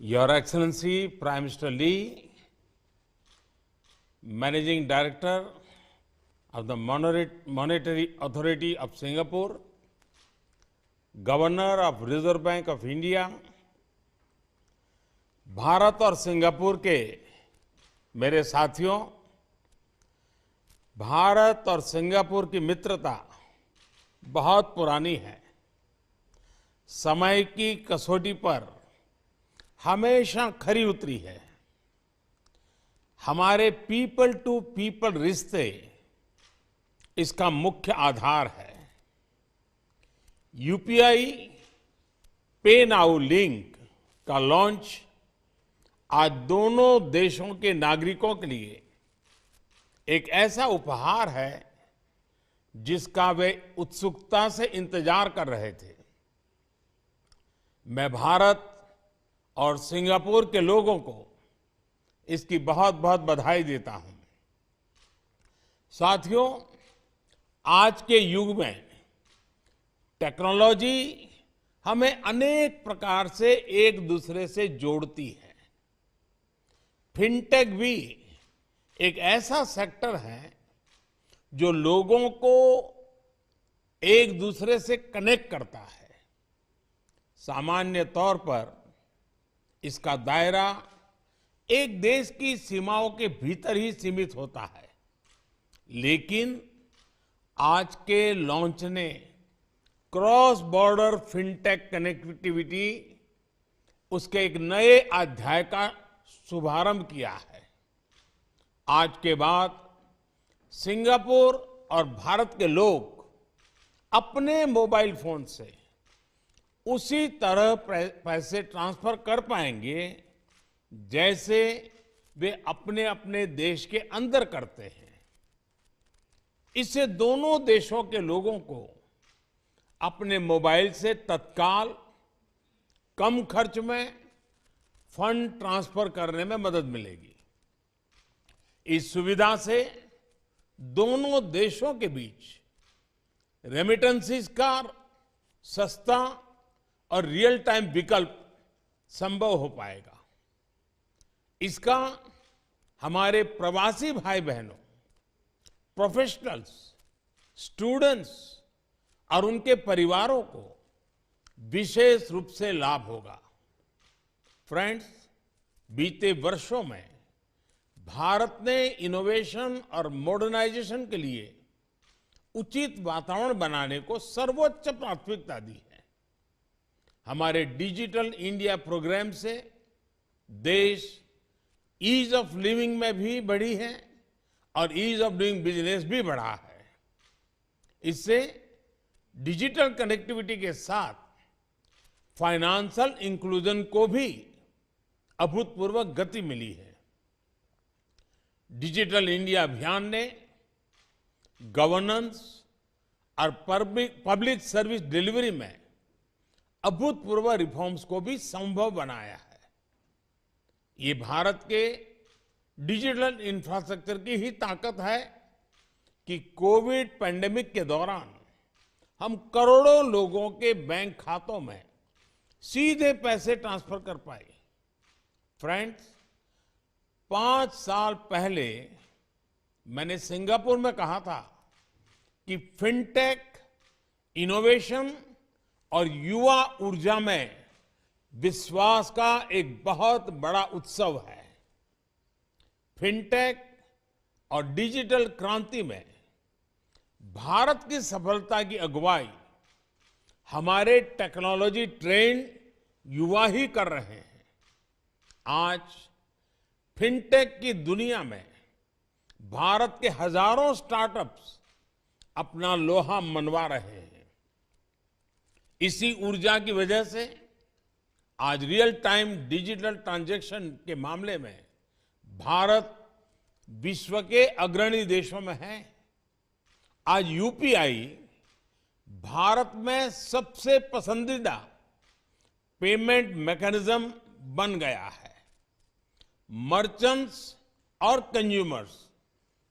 Your Excellency, Prime Minister Lee, Managing Director of the Monetary Authority of Singapore, governor of reserve bank of India, Bharat और Singapore के मेरे साथियों, भारत और Singapore की मित्रता बहुत पुरानी है। समय की कसौटी पर हमेशा खरी उतरी है। हमारे पीपल टू पीपल रिश्ते इसका मुख्य आधार है। यूपीआई पे नाउ लिंक का लॉन्च आज दोनों देशों के नागरिकों के लिए एक ऐसा उपहार है जिसका वे उत्सुकता से इंतजार कर रहे थे। मैं भारत और सिंगापुर के लोगों को इसकी बहुत बहुत बधाई देता हूं। साथियों, आज के युग में टेक्नोलॉजी हमें अनेक प्रकार से एक दूसरे से जोड़ती है। फिनटेक भी एक ऐसा सेक्टर है जो लोगों को एक दूसरे से कनेक्ट करता है। सामान्य तौर पर इसका दायरा एक देश की सीमाओं के भीतर ही सीमित होता है, लेकिन आज के लॉन्च ने क्रॉस बॉर्डर फिनटेक कनेक्टिविटी उसके एक नए अध्याय का शुभारंभ किया है। आज के बाद सिंगापुर और भारत के लोग अपने मोबाइल फोन से उसी तरह पैसे ट्रांसफर कर पाएंगे जैसे वे अपने अपने देश के अंदर करते हैं। इससे दोनों देशों के लोगों को अपने मोबाइल से तत्काल कम खर्च में फंड ट्रांसफर करने में मदद मिलेगी। इस सुविधा से दोनों देशों के बीच रेमिटेंसेस का सस्ता और रियल टाइम विकल्प संभव हो पाएगा। इसका हमारे प्रवासी भाई बहनों, प्रोफेशनल्स, स्टूडेंट्स और उनके परिवारों को विशेष रूप से लाभ होगा। फ्रेंड्स, बीते वर्षों में भारत ने इनोवेशन और मॉडर्नाइजेशन के लिए उचित वातावरण बनाने को सर्वोच्च प्राथमिकता दी है। हमारे डिजिटल इंडिया प्रोग्राम से देश ईज ऑफ लिविंग में भी बढ़ी है और ईज ऑफ डूइंग बिजनेस भी बढ़ा है। इससे डिजिटल कनेक्टिविटी के साथ फाइनेंशियल इंक्लूजन को भी अभूतपूर्व गति मिली है। डिजिटल इंडिया अभियान ने गवर्नेंस और पब्लिक सर्विस डिलीवरी में अभूतपूर्व रिफॉर्म्स को भी संभव बनाया है। ये भारत के डिजिटल इंफ्रास्ट्रक्चर की ही ताकत है कि कोविड पैंडेमिक के दौरान हम करोड़ों लोगों के बैंक खातों में सीधे पैसे ट्रांसफर कर पाए। फ्रेंड्स, 5 साल पहले मैंने सिंगापुर में कहा था कि फिनटेक, इनोवेशन और युवा ऊर्जा में विश्वास का एक बहुत बड़ा उत्सव है। फिनटेक और डिजिटल क्रांति में भारत की सफलता की अगुवाई हमारे टेक्नोलॉजी ट्रेंड युवा ही कर रहे हैं। आज फिनटेक की दुनिया में भारत के हजारों स्टार्टअप्स अपना लोहा मनवा रहे हैं। इसी ऊर्जा की वजह से आज रियल टाइम डिजिटल ट्रांजैक्शन के मामले में भारत विश्व के अग्रणी देशों में है। आज यूपीआई भारत में सबसे पसंदीदा पेमेंट मैकेनिज्म बन गया है। मर्चेंट्स और कंज्यूमर्स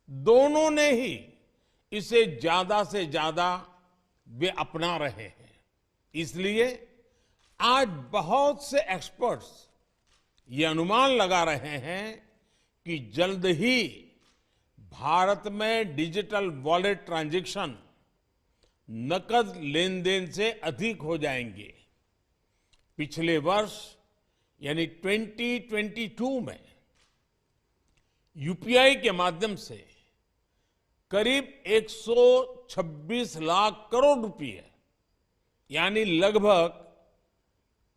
दोनों ने ही इसे ज्यादा से ज्यादा वे अपना रहे हैं। इसलिए आज बहुत से एक्सपर्ट्स ये अनुमान लगा रहे हैं कि जल्द ही भारत में डिजिटल वॉलेट ट्रांजैक्शन नकद लेन देन से अधिक हो जाएंगे। पिछले वर्ष यानी 2022 में यूपीआई के माध्यम से करीब 126 लाख करोड़ रुपए यानी लगभग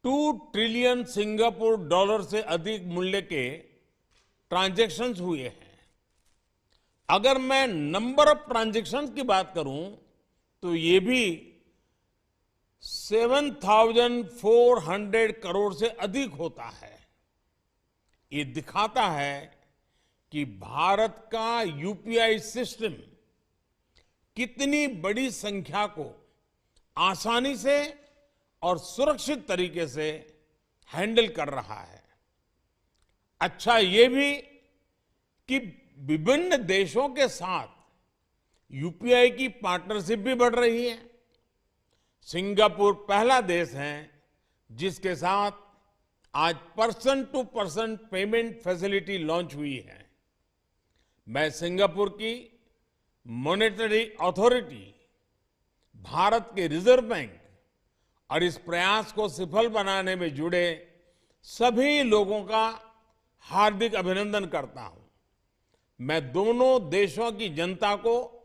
2 ट्रिलियन सिंगापुर डॉलर से अधिक मूल्य के ट्रांजैक्शंस हुए हैं। अगर मैं नंबर ऑफ ट्रांजैक्शंस की बात करूं तो ये भी 7,400 करोड़ से अधिक होता है। ये दिखाता है कि भारत का यूपीआई सिस्टम कितनी बड़ी संख्या को आसानी से और सुरक्षित तरीके से हैंडल कर रहा है। अच्छा ये भी कि विभिन्न देशों के साथ यूपीआई की पार्टनरशिप भी बढ़ रही है। सिंगापुर पहला देश है जिसके साथ आज person to person payment facility launch हुई है। मैं सिंगापुर की मॉनेटरी अथॉरिटी, भारत के रिजर्व बैंक और इस प्रयास को सफल बनाने में जुड़े सभी लोगों का हार्दिक अभिनंदन करता हूं। मैं दोनों देशों की जनता को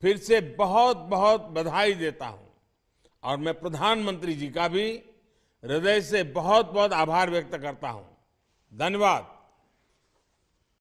फिर से बहुत बहुत बधाई देता हूं और मैं प्रधानमंत्री जी का भी हृदय से बहुत बहुत आभार व्यक्त करता हूं। धन्यवाद।